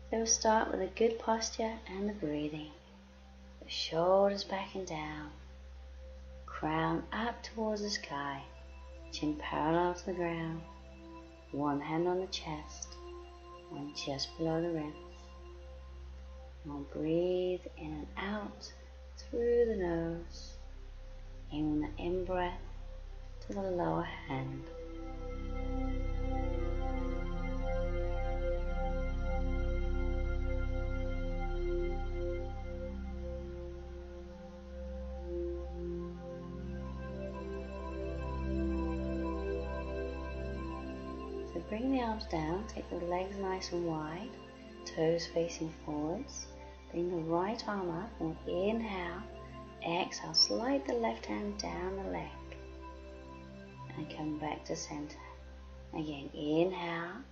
So we'll start with a good posture and the breathing. The shoulders back and down. Crown up towards the sky. Chin parallel to the ground. One hand on the chest. One just below the ribs. Now breathe in and out through the nose. In the in-breath to the lower hand. So bring the arms down, take the legs nice and wide, toes facing forwards. Bring the right arm up and inhale, exhale, slide the left hand down the leg and come back to center. Again, inhale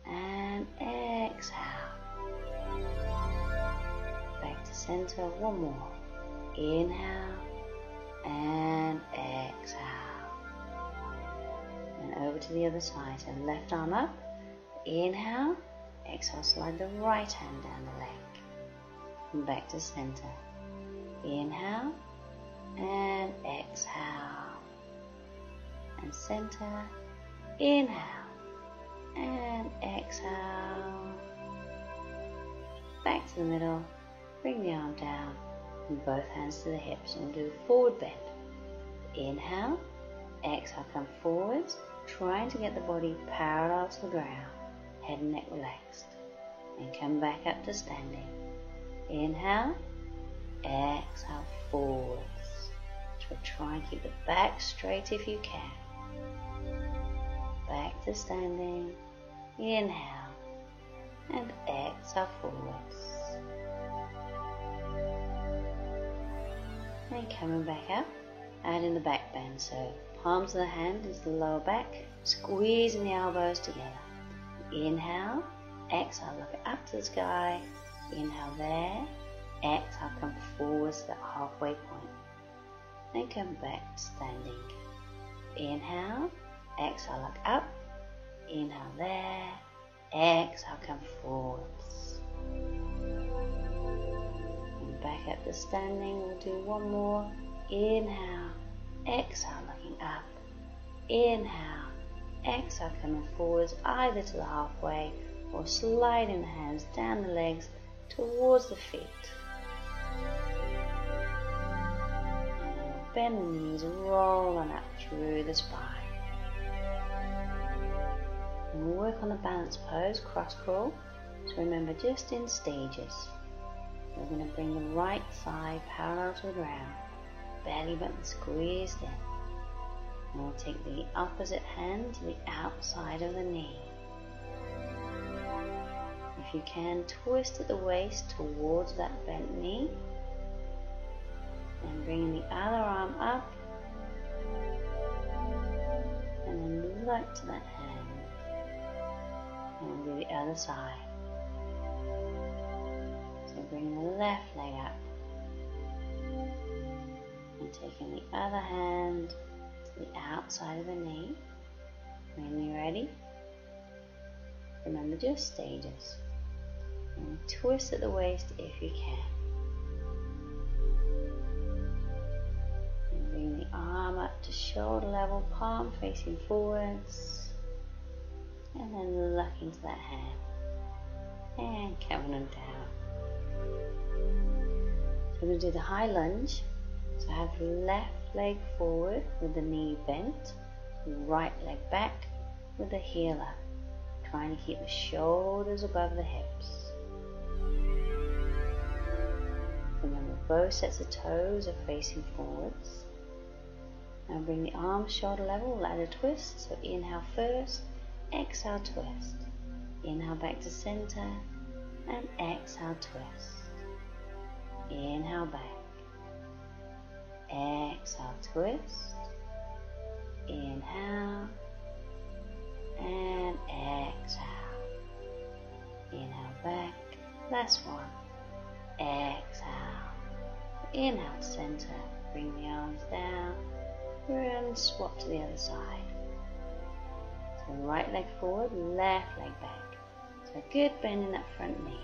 and exhale. Back to center, one more. Inhale and exhale. And over to the other side. So left arm up, inhale, exhale, slide the right hand down the leg. And back to center. Inhale and exhale. And center. Inhale and exhale. Back to the middle. Bring the arm down and both hands to the hips and do forward bend. Inhale, exhale, come forwards, trying to get the body parallel to the ground, head and neck relaxed. And come back up to standing. Inhale, exhale, forwards. So try and keep the back straight if you can. Back to standing. Inhale and exhale forwards. And coming back up, adding the back bend. So palms of the hand into the lower back, squeezing the elbows together. Inhale, exhale, look up to the sky. Inhale there, exhale, come forwards to that halfway point. Then come back to standing. Inhale, exhale, look up. Inhale there, exhale, come forwards. And back up to standing, we'll do one more. Inhale, exhale, looking up. Inhale, exhale, coming forwards either to the halfway or sliding the hands down the legs towards the feet. And bend the knees, roll on up through the spine. And we'll work on the balance pose, cross crawl. So remember, just in stages. We're going to bring the right thigh parallel to the ground, belly button squeezed in. And we'll take the opposite hand to the outside of the knee. If you can, twist at the waist towards that bent knee. And bring the other arm up. And then look to that hand. And we'll do the other side. So bring the left leg up. And taking the other hand to the outside of the knee. When you're ready, remember just stages. And twist at the waist if you can. And bring the arm up to shoulder level, palm facing forwards. And then look into that hand. And coming on down. So we're going to do the high lunge. So have the left leg forward with the knee bent. Right leg back with the heel up. Trying to keep the shoulders above the hips. Remember, both sets of toes are facing forwards. Now bring the arms shoulder level, ladder twist. So inhale first, exhale twist. Inhale back to center and exhale twist. Inhale back. Exhale twist. Inhale and exhale. Inhale back. Last one. Exhale. Inhale center. Bring the arms down and swap to the other side. So right leg forward, left leg back. So good bend in that front knee.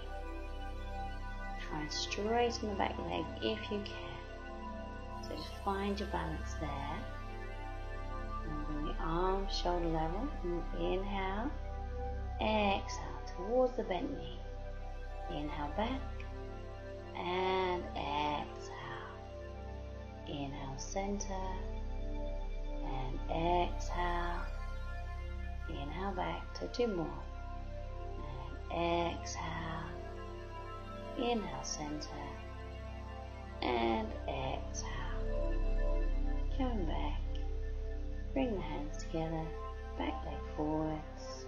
Try and straighten the back leg if you can. So just find your balance there. And bring the arms shoulder level. And inhale, exhale towards the bent knee. Inhale back and exhale. Inhale center and exhale. Inhale back. So 2 more. And exhale. Inhale center and exhale. Coming back. Bring the hands together. Back leg forwards.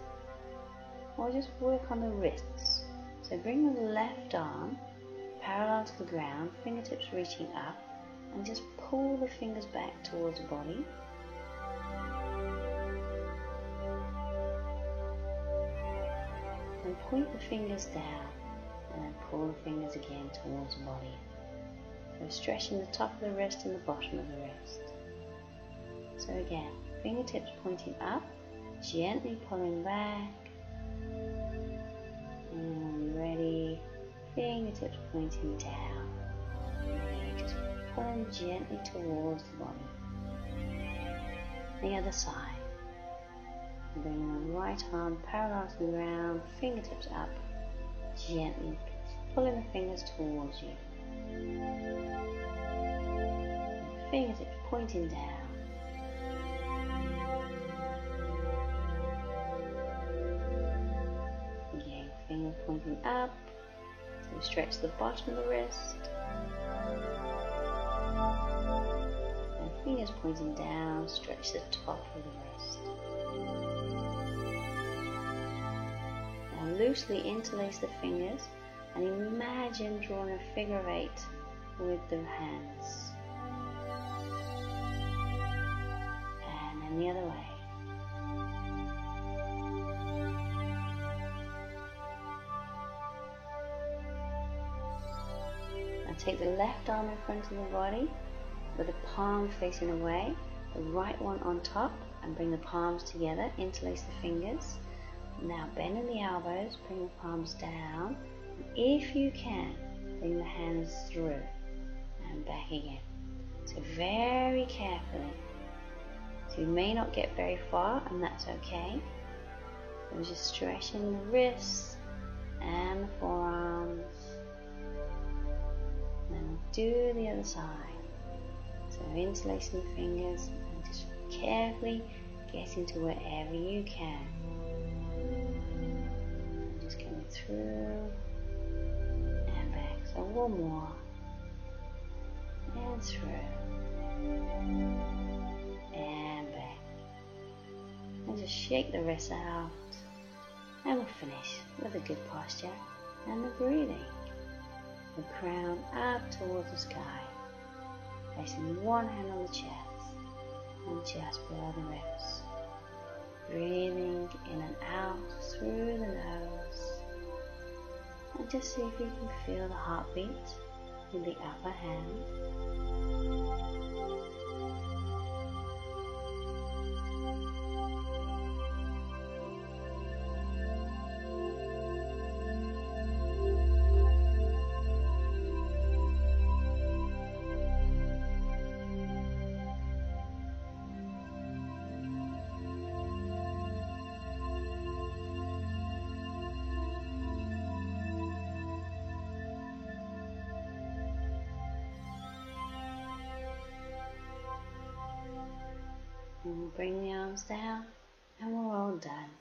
Or just work on the wrists. So bring the left arm parallel to the ground, fingertips reaching up, and just pull the fingers back towards the body. And point the fingers down, and then pull the fingers again towards the body. So stretching the top of the wrist and the bottom of the wrist. So again, fingertips pointing up, gently pulling back. And ready, fingertips pointing down. And just pulling gently towards the body. The other side. Bring the right arm parallel to the ground, fingertips up, gently pulling the fingers towards you. Fingertips pointing down. Again, fingers pointing up. So stretch the bottom of the wrist. And fingers pointing down, stretch the top of the wrist. Now loosely interlace the fingers and imagine drawing a figure of 8 with the hands. And then the other way. Now take the left arm in front of the body with the palm facing away, the right one on top, and bring the palms together, interlace the fingers. Now bend in the elbows, bring the palms down, and if you can, bring the hands through and back again. So very carefully. So you may not get very far, and that's okay. So just stretching the wrists and the forearms. And then we'll do the other side. So interlacing the fingers and just carefully getting to wherever you can. Just coming through and back. So one more. And through. And back. And just shake the wrists out. And we'll finish with a good posture and the breathing. The crown up towards the sky. Placing one hand on the chest and just below the ribs. Breathing in and out through the nose. And just see if you can feel the heartbeat in the upper hand. And we'll bring the arms down and we're all done.